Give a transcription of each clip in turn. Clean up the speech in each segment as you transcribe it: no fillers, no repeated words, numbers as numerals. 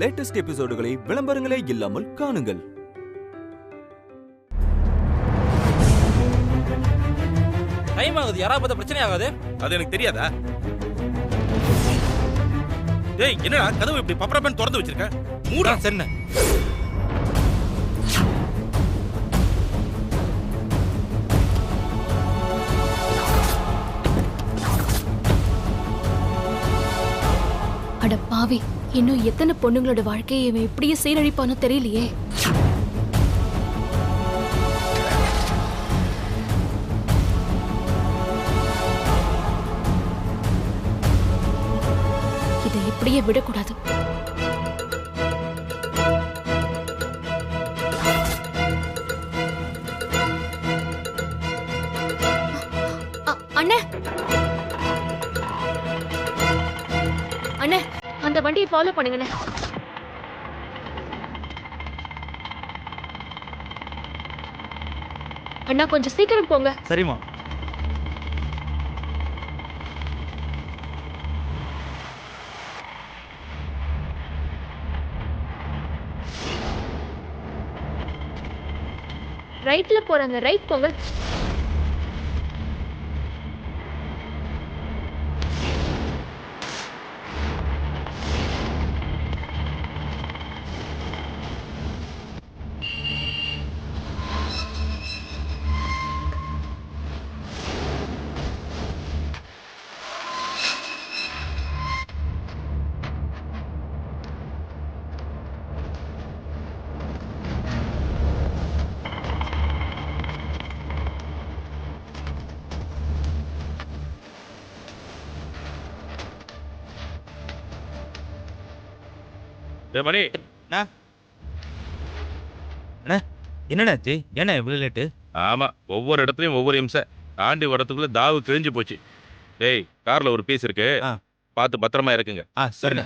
Latest எபிசோடுகளை விளம்பரங்களே இல்லாமல் காணுங்கள். Time ஆகுது, யாராவது பார்த்தா பிரச்சனை ஆகாது. அது எனக்கு தெரியாதா? டேய், என்னடா கதவு இப்படி பப்பரப்பன் திறந்து வச்சிருக்க? மூடா. சரிண்ணே. அட பாவி, இன்னும் எத்தனை பொண்ணுங்களோட வாழ்க்கையை இவன் இப்படியே சீரழிப்பானோ தெரியலையே. இதை இப்படியே விடக்கூடாது. அண்ணே அண்ணே, அந்த வண்டியை ஃபாலோ பண்ணுங்கண்ணே. அண்ணா கொஞ்சம் சீக்கிரம் போங்க. சரிம்மா. ரைட்ல போறாங்க, ரைட் போங்க. டேய் மணி, என்னண்ணாச்சு? ஏன்னா இவ்வளவு லேட்டு? ஆமா, ஒவ்வொரு இடத்துலயும் ஒவ்வொரு நிமிஷம் தாண்டி வரதுக்குள்ள தாவு கிழிஞ்சு போச்சு. டேய், கார்ல ஒரு பீஸ் இருக்கு, பார்த்து பத்திரமா இருக்குங்க. சரிண்ணே.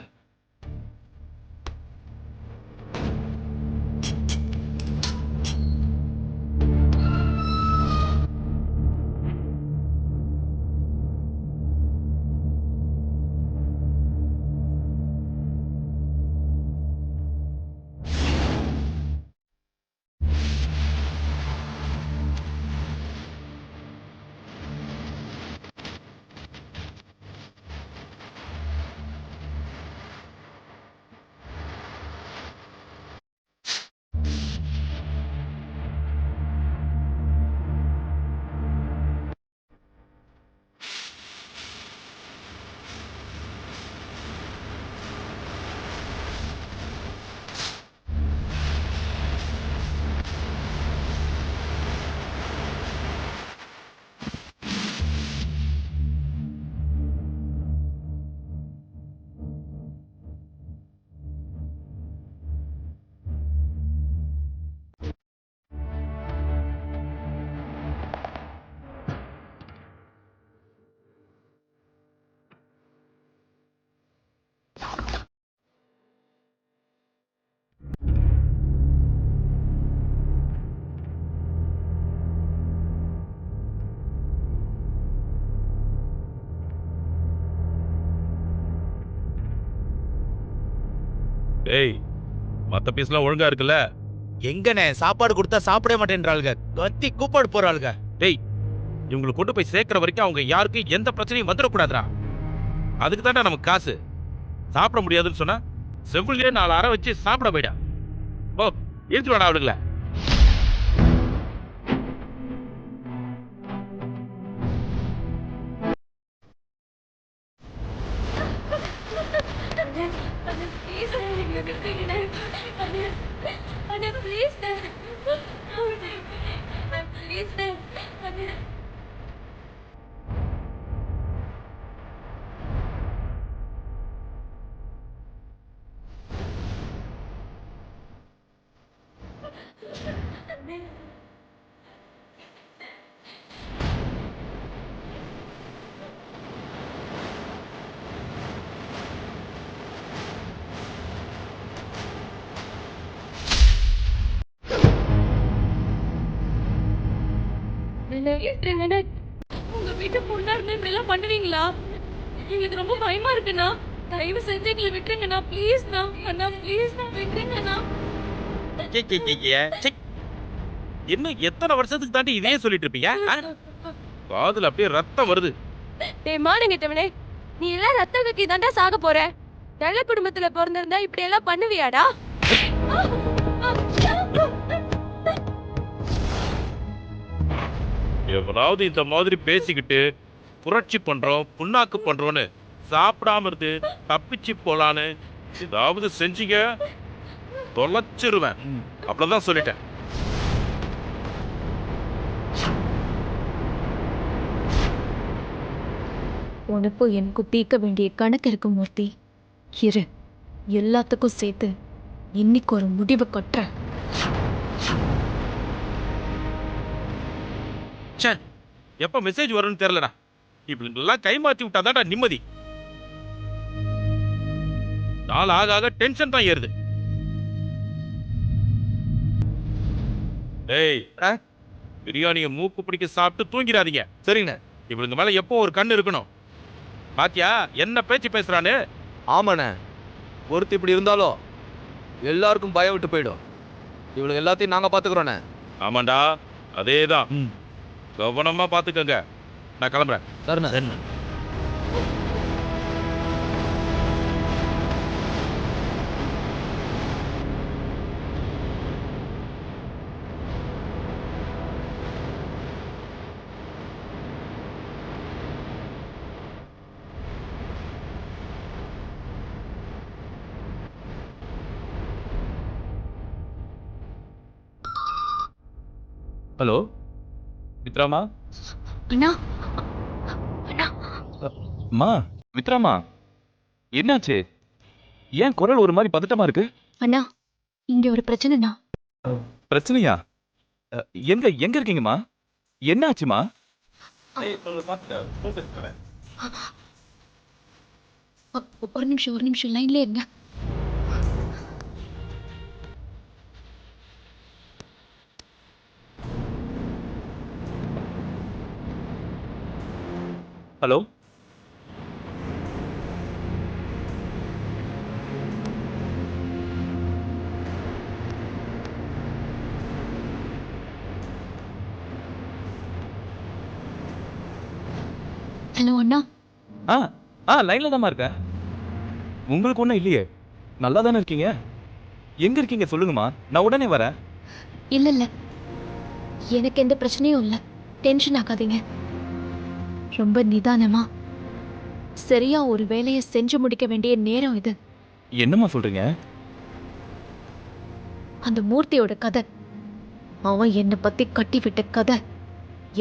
டேய், மத்த பீஸ்லாம் ஒழுங்கா இருக்குல்ல? எங்கண்ணே, சாப்பாடு கொடுத்தா சாப்பிட மாட்டேன்றாளுங்க, கத்தி கூப்பாடு போறாளுங்க. டேய், இவங்களை கொண்டு போய் சேர்க்கிற வரைக்கும் அவங்க யாருக்கும் எந்த பிரச்சனையும் வந்துடக்கூடாதுடா. அதுக்கு தான்டா நமக்கு காசு. சாப்பிட முடியாதுன்னு சொன்னா செவ்விலே 4 அரை வச்சு சாப்பிட போயிடா. ஓ, எடுத்து வேணா அவளுங்கள. உங்க வீட்டு பொண்ணா இருந்து இப்படி எல்லாம் பண்ணுவீங்களா? எங்களுக்கு ரொம்ப பயமா இருக்குண்ணா. தயவு செஞ்சு எங்களை விட்டுருங்கண்ணா ப்ளீஸ்ண்ணா. அண்ணா ப்ளீஸ்ண்ணா விட்டுருங்கண்ணா. இன்னும் எத்தனை வருஷத்துக்கு தாண்டி இதே சொல்லிட்டு இருப்பீங்க? காதுல அப்படியே ரத்தம் வருது. டேய் மானங்கிட்டவனே, நீ எல்லாம் ரத்தம் கக்கி தாண்டா சாக போற. நல்ல குடும்பத்துல பிறந்திருந்தா இப்படி எல்லாம் பண்ணுவியாடா? எவனாவது இந்த மாதிரி பேசிக்கிட்டு புரட்சி பண்றோம் புண்ணாக்கு பண்றோன்னு சாப்பிடாம இருந்து தப்பிச்சு போலான்னு ஏதாவது செஞ்சீங்க தொலைச்சிருவேன். அவ்வளவுதான் சொல்லிட்டேன். உனக்கும் எனக்கும் தீர்க்க வேண்டிய கணக்கு இருக்கு மூர்த்தி. இரு, எல்லாத்துக்கும் சேர்த்து இன்னைக்கு ஒரு முடிவு கட்டுறேன். ச்சே, எப்ப மெசேஜ் வரும்னு தெரியலடா. இப்படி எல்லாம் கை மாத்தி விட்டாதான்டா நிம்மதி. நாள் ஆக ஆக டென்ஷன் தான் ஏறுது. டேய், பிரியாணியை மூக்கு பிடிக்க சாப்பிட்டு தூங்கிடாதீங்க. சரிங்கண்ணே. இவளுங்க மேல எப்போ ஒரு கண்ணு இருக்கணும். பாத்தியா என்ன பேச்சு பேசுறான்னு? ஆமாண்ணே, ஒருத்தி இப்படி இருந்தாலும் எல்லாருக்கும் பயம் விட்டு போயிடும். இவளுக்கு எல்லாத்தையும் நாங்க பாத்துக்கிறோண்ணே. ஆமாண்டா, அதேதான். கவனமா பாத்துக்கங்க. நான் கிளம்புறேன். சரிண்ணே. ஹலோ மித்ராமா. அண்ணா அண்ணா மா மித்ராமா, என்னாச்சு? ஏன் குரல் ஒரு மாதிரி பதட்டமா இருக்கு? அண்ணா, இங்க ஒரு பிரச்சனைண்ணா. பிரச்சனையா? எங்க எங்க இருக்கீங்கம்மா? என்னாச்சுமா? ஒரு நிமிஷம் லைன்ல இருங்க. ஹலோ ஹலோ அண்ணா. லைன்ல தாம்மா இருக்கேன். உங்களுக்கு ஒன்றும் இல்லையே, நல்லா தானே இருக்கீங்க? எங்க இருக்கீங்க சொல்லுங்கம்மா, நான் உடனே வரேன். இல்ல, எனக்கு எந்த பிரச்சனையும் இல்லை. டென்ஷன் ஆகாதீங்க. ரொம்ப நிதானமா சரியா ஒரு வேலையை செஞ்சு முடிக்க வேண்டிய நேரம் இது. என்னம்மா சொல்றீங்க? அந்த மூர்த்தியோட கதை, அவன் என்னை பத்தி கட்டி விட்ட கதை,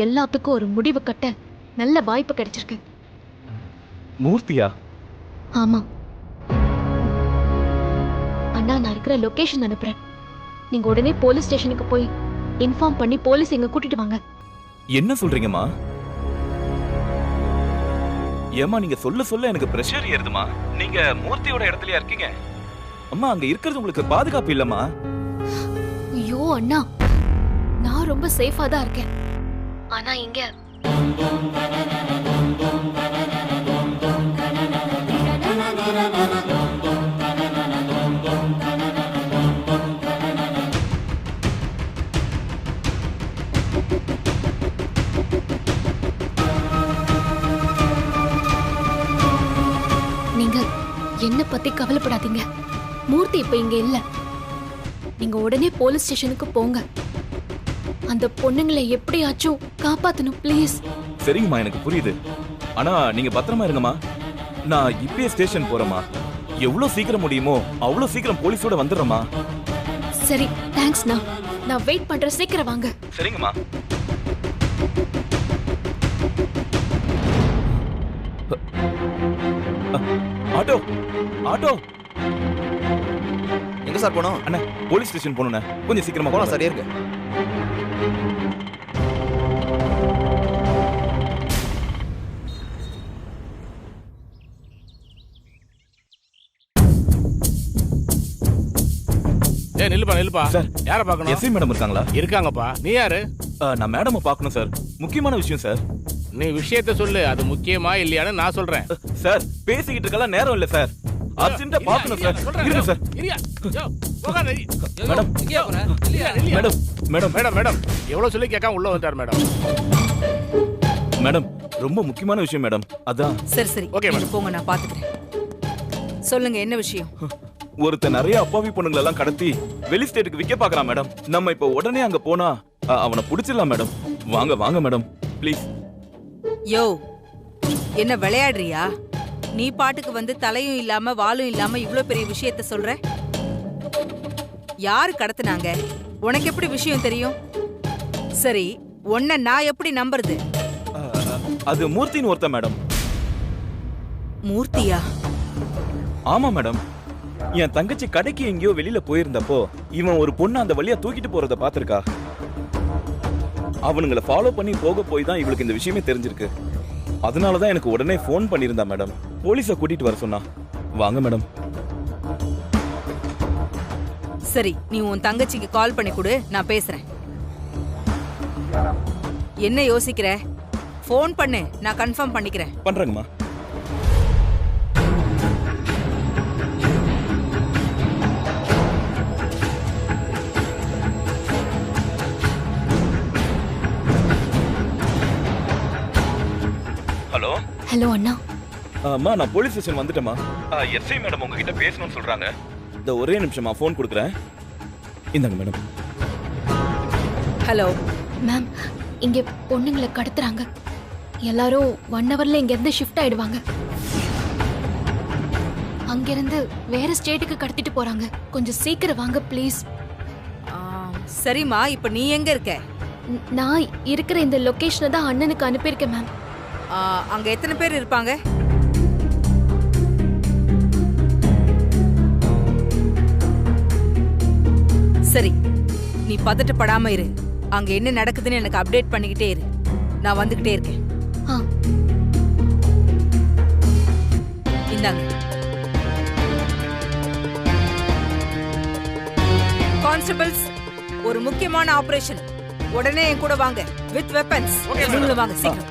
எல்லாத்துக்கும் ஒரு முடிவு கட்ட நல்ல வாய்ப்பு கிடைச்சிருக்கு. மூர்த்தியா? ஆமா அண்ணா, நான் இருக்கிற லொகேஷன் அனுப்புறேன். நீங்க உடனே போலீஸ் ஸ்டேஷனுக்கு போய் இன்ஃபார்ம் பண்ணி போலீஸ் எங்க கூட்டிட்டு வாங்க. என்ன சொல்றீங்கம்மா? ஏமா நீங்க சொல்ல சொல்ல எனக்கு பிரஷர் ஏறுதுமா. நீங்க மூர்த்தியோட இடத்துலயா இருக்கீங்க? அம்மா, அங்க இருக்கிறது உங்களுக்கு பாதுகாப்பு இல்லம்மா. ஐயோ அண்ணா, நான் ரொம்ப சேஃபா தான் இருக்கேன். ஆனா இங்க நீங்க என்ன பத்தி கவலைப்படாதீங்க. மூர்த்தி இப்ப இங்க இல்ல. நீங்க உடனே போலீஸ் ஸ்டேஷனுக்கு போங்க. அந்த பொண்ணுங்களை எப்படியாச்சும் காப்பாத்தணும் ப்ளீஸ். சரிங்கம்மா, எனக்கு புரியுது. ஆனா நீங்க பத்திரமா இருங்கம்மா. நான் இப்பயே ஸ்டேஷன் போறேம்மா. எவ்வளவு சீக்கிரம் முடியுமோ அவ்வளவு சீக்கிரம் போலீஸோட வந்துடுறேம்மா. சரி, தேங்க்ஸ்ண்ணா. நான் வெயிட் பண்றேன், சீக்கிரம் வாங்க. சரிங்கம்மா. Auto auto. எங்க சார் போனோம்? அண்ணா, போலீஸ் ஸ்டேஷன் போகணுண்ணே. கொஞ்சம் சீக்கிரமா போலாம், சரியா இருக்கு. நில்லுப்பா. சார், யார பார்க்கணும்? எஸ்ஐ மேடம் இருக்காங்களா? இருக்காங்கப்பா. நீ யாரு? நான் மேடமை பார்க்கணும் சார். முக்கியமான விஷயம் சார். நீ விஷயத்த சொல்லு. அது முக்கியமா இல்லையான்னு நான் சொல்றேன். சார், பேசிக்கிட்டு இருக்கலாம் நேரம் இல்ல சார். அர்ஜென்ட்டா பார்க்கணும் சார். இருங்க sir. Madam madam madam madam madam எவ்வளவு சொல்லி கேட்காம உள்ள வந்துட்டார் மேடம். மேடம் ரொம்ப முக்கியமான விஷயம் மேடம். அதான் சரி சரி Okay, நீங்க madam. போங்க, நான் பாத்துக்கிறேன். சொல்லுங்க, என்ன விஷயம்? ஒருத்தன் நிறைய அப்பாவி பொண்ணுங்களை எல்லாம் கடத்தி வெளி ஸ்டேட்டுக்கு விற்க பார்க்கறான் மேடம். நம்ம இப்ப உடனே அங்க போனா அவனை பிடிச்சிடலாம் மேடம். வாங்க வாங்க மேடம் ப்ளீஸ். யோ, என்ன விளையாடுறியா? நீ பாட்டுக்கு வந்து தலையும் இல்லாம வாலும் இல்லாம இவ்ளோ பெரிய விஷயத்த சொல்ற. யாரு கடத்துனாங்க? உனக்கு எப்படி விஷயம் தெரியும்? சரி, உன்னை நான் எப்படி நம்புறது? அது மூர்த்தின்னு ஒருத்தன் மேடம். மூர்த்தியா? ஆமா மேடம். என் தங்கச்சி கடைக்கு எங்கேயோ வெளியில போயிருந்தப்போ இவன் ஒரு பொண்ணு அந்த வழியா தூக்கிட்டு போறத பாத்திருக்கா. அவனுங்களை ஃபாலோ பண்ணி போய் தான் இவளுக்கு இந்த விஷயமே தெரிஞ்சிருக்கு. அதனாலதான் எனக்கு உடனே ஃபோன் பண்ணியிருந்தா மேடம். போலீஸை கூட்டிட்டு வர சொன்னா. வாங்க மேடம். சரி, நீ உன் தங்கச்சிக்கு கால் பண்ணி கொடு, நான் பேசுறேன். என்ன யோசிக்கிற? ஃபோன் பண்ணு, நான் கன்ஃபார்ம் பண்ணிக்கிறேன். பண்றேங்கம்மா. ஹலோ ஹலோ அண்ணா. அம்மா, நான் போலீஸ் ஸ்டேஷன் வந்துட்டேம்மா. எஸ்ஐ மேடம் உங்ககிட்ட பேசணும்னு சொல்றாங்க. இந்த ஒரே நிமிஷமா ஃபோன் கொடுக்குறேன். இந்தாங்க மேடம். ஹலோ மேம், இங்க பொண்ணுங்களை கடத்துறாங்க. எல்லாரும் 1 ஹவர்ல இங்க இருந்து ஷிஃப்ட் ஆயிடுவாங்க. அங்கிருந்து வேற ஸ்டேட்டுக்கு கடத்திட்டு போறாங்க. கொஞ்சம் சீக்கிரம் வாங்க ப்ளீஸ். சரிம்மா, இப்ப நீ எங்க இருக்க? நான் இருக்கிற இந்த லொகேஷனை தான் அண்ணனுக்கு அனுப்பியிருக்கேன் மேம். அங்க எத்தனை பேர் இருப்பாங்க? சரி, நீ பதட்டப்படாம இரு. அங்க என்ன நடக்குதுன்னு எனக்கு அப்டேட் பண்ணிக்கிட்டே இரு. நான் வந்துகிட்டே இருக்கேன். இந்தாங்க. கான்ஸ்டபிள்ஸ், ஒரு முக்கியமான ஆபரேஷன். உடனே என் கூட வாங்க. With weapons. நீங்களும் வாங்க சீக்கிரம்.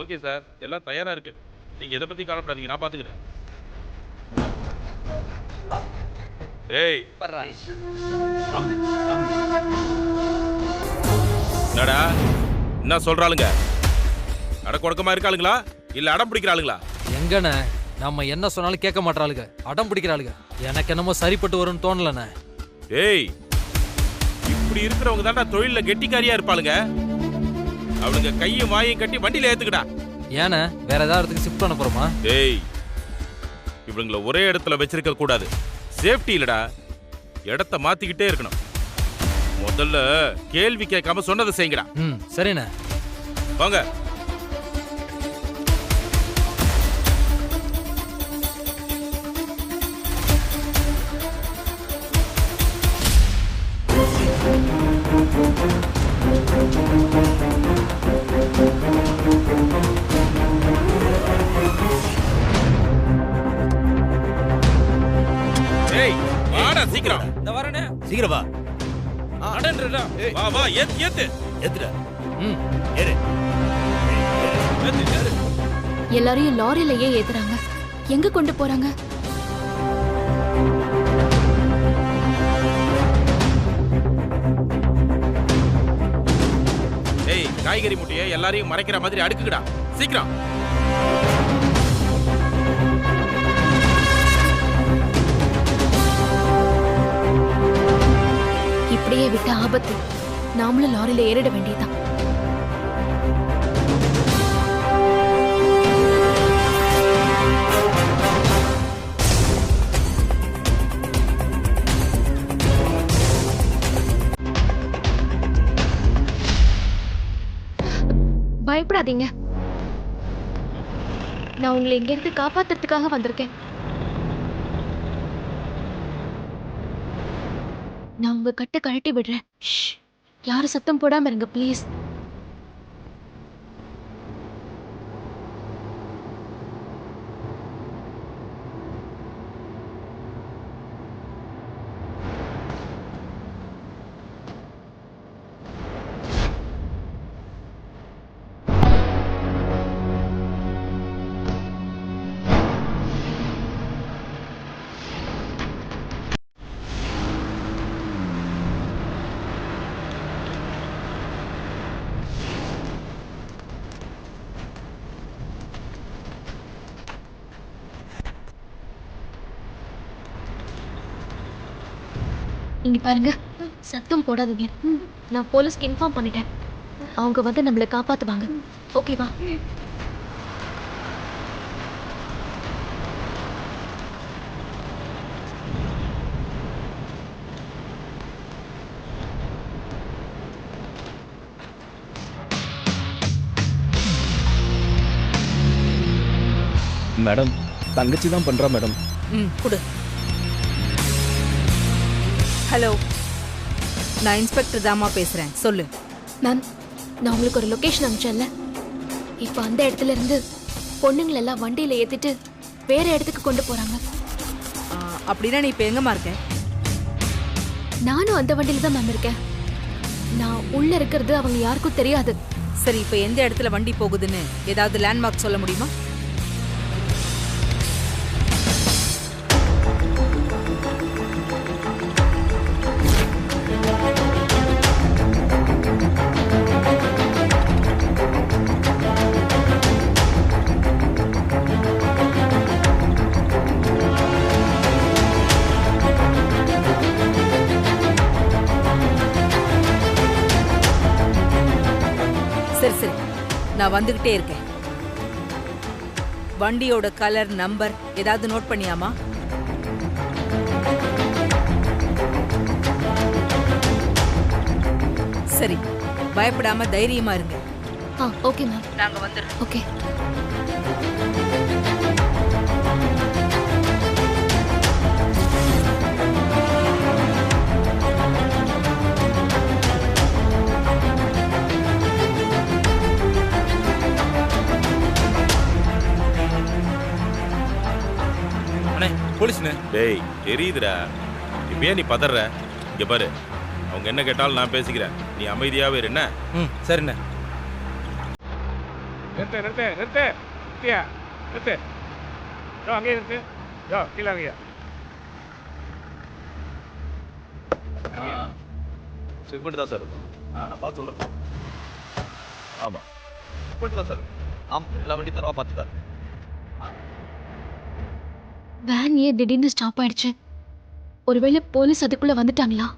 ஓகே சார், எல்லாம் தயாரா இருக்கு. நீங்க எதை பத்தி கவலைப்படாதீங்க, நான் பாத்துக்கிறேன். ஏய் என்னடா என்ன சொல்றாளுங்க? அடக்கொடக்கமா இருக்காளுங்களா இல்ல அடம் பிடிக்கிறாளுங்களா? எங்கண்ணே, நம்ம என்ன சொன்னாலும் கேட்க மாட்டாளுங்க, அடம் பிடிக்கிறாளுங்க. எனக்கு என்னமோ சரிப்பட்டு வரும்னு தோணலண்ணே. ஏய், இப்படி இருக்கிறவங்க தான்டா தொழில கெட்டிக்காரியா இருப்பாளுங்க. அவளுங்க கையும் வாயும் கட்டி வண்டியில ஏத்துக்கடா. ஏன்னா வேற ஏதாவது இடத்துக்கு ஷிஃப்ட் பண்ண போறோமா? ஏய், இவங்கள ஒரே இடத்துல வச்சிருக்க கூடாது. சேஃப்டி இல்லடா, இடத்த மாத்திக்கிட்டே இருக்கணும். முதல்ல கேள்வி கேட்காம சொன்னதை செய்யுங்கடா. சரிண்ணே. வாங்க. ஏய், வாடா சீக்கிரம். இந்த வரேனே. சீக்கிரம் வா. அடன்றடா. வா வா, ஏத்து ஏத்து. ஏத்துடா. ஏறு. ஏறு. எல்லாரையும் லாரியிலேயே ஏத்துறாங்க. எங்க கொண்டு போறாங்க? ஏய், காய்கறி முட்டையை எல்லாரையும் மறைக்கிற மாதிரி அடுக்குடா. சீக்கிரம். இப்படியே விட்ட ஆபத்து. நாமளும் லாரியில ஏறிட வேண்டியதான். பயப்படாதீங்க. நான் உங்களை இங்க இருந்து காப்பாத்துறதுக்காக வந்திருக்கேன். நான் உங்க கட்டை கழட்டி விடுறேன். யாரும் சத்தம் போடாம இருங்க ப்ளீஸ். இங்க பாருங்க, சத்தம் போடாதீங்க. நான் போலீஸ்க்கு இன்ஃபார்ம் பண்ணிட்டேன். அவங்க வந்து நம்மளை காப்பாத்துவாங்க. ஓகேவா? மேடம் தங்கச்சி தான் பண்றா மேடம். கொடு. ஹலோ, நான் இன்ஸ்பெக்டர் தாமா பேசுறேன். சொல்லு. மேம், நான் உங்களுக்கு ஒரு லொகேஷன் அனுப்பிச்சேன்ல, இப்போ அந்த இடத்துல இருந்து பொண்ணுங்களெல்லாம் வண்டியில ஏத்திட்டு வேற இடத்துக்கு கொண்டு போறாங்க. அப்படின்னா நீ இப்போ எங்கம்மா இருக்க? நானும் அந்த வண்டியில தான் மேம் இருக்கேன். நான் உள்ள இருக்கிறது அவங்க யாருக்கும் தெரியாது. சரி, இப்போ எந்த இடத்துல வண்டி போகுதுன்னு ஏதாவது லேண்ட்மார்க் சொல்ல முடியுமா? சரி சரி, நான் வந்துகிட்டே இருக்கேன். வண்டியோட கலர், நம்பர் ஏதாவது நோட் பண்ணியாமா? சரி, பயப்படாம தைரியமா இருங்க. ஓகே மேம், நாங்க வந்துடுறோம். ஓகே. அண்ணே, போலீஸ்ண்ணே. டேய் தெரியுதுடா, இப்பயே நீ பதற. இங்க பாரு, அவங்க என்ன கேட்டாலும் நான் பேசிக்கிறேன், நீ அமைதியாவே இரு. என்ன? சரிண்ணே. நிறுத்து நிறுத்து நிறுத்து நிறுத்தியா நிறுத்து. யோ அங்கேயே நிறுத்து. யோ கீழே அங்கேயா. செக்மெண்ட் தான் சார் இருக்கும். பார்த்து சொல்கிறேன். ஆமாம், செக்மெண்ட் தான் சார். எல்லா வண்டி தரவா பார்த்துட்டாரு. வேன் ஏன் திடீர்னு ஸ்டாப் ஆயிடுச்சு? ஒருவேளை போலீஸ் அதுக்குள்ள வந்துட்டாங்களா?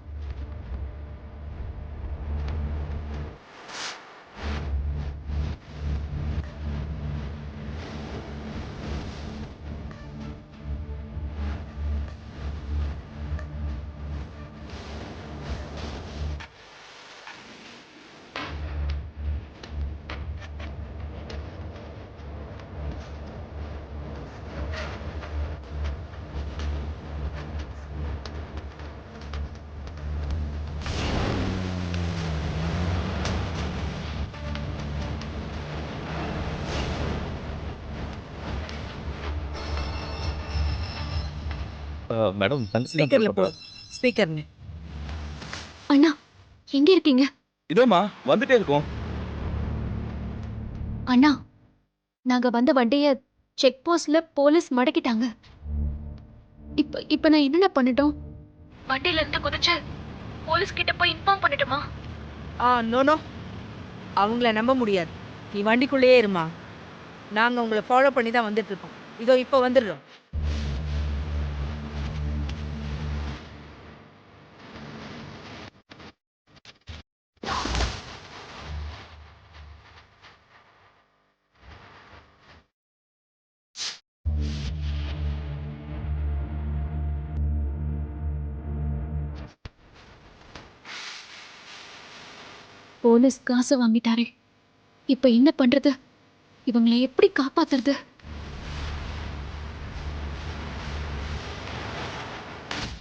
மேடம், ஸ்பீக்கர்ல போ. ஸ்பீக்கர்னு. அண்ணா, எங்க இருக்கீங்க? இதோமா வந்துட்டே இருக்கோம். அண்ணா, நாங்க வந்த வண்டிய செக் போஸ்ட்ல போலீஸ் மடக்கிட்டாங்க. இப்ப நான் என்னென்ன பண்ணட்டும்? வண்டியில இருந்து குதிச்சு போலீஸ் கிட்ட போய் இன்ஃபார்ம் பண்ணட்டுமா? நோ, அவங்கள நம்ப முடியாது. நீ வண்டிக்குள்ளேயே இருமா. நாங்க உங்களை ஃபாலோ பண்ணி தான் வந்துட்டு இருக்கோம். இதோ இப்போ வந்துடுறோம். போலீஸ் காசு வாங்கிட்டாரே. இப்ப என்ன பண்றது? இவங்களை எப்படி காப்பாத்துறது?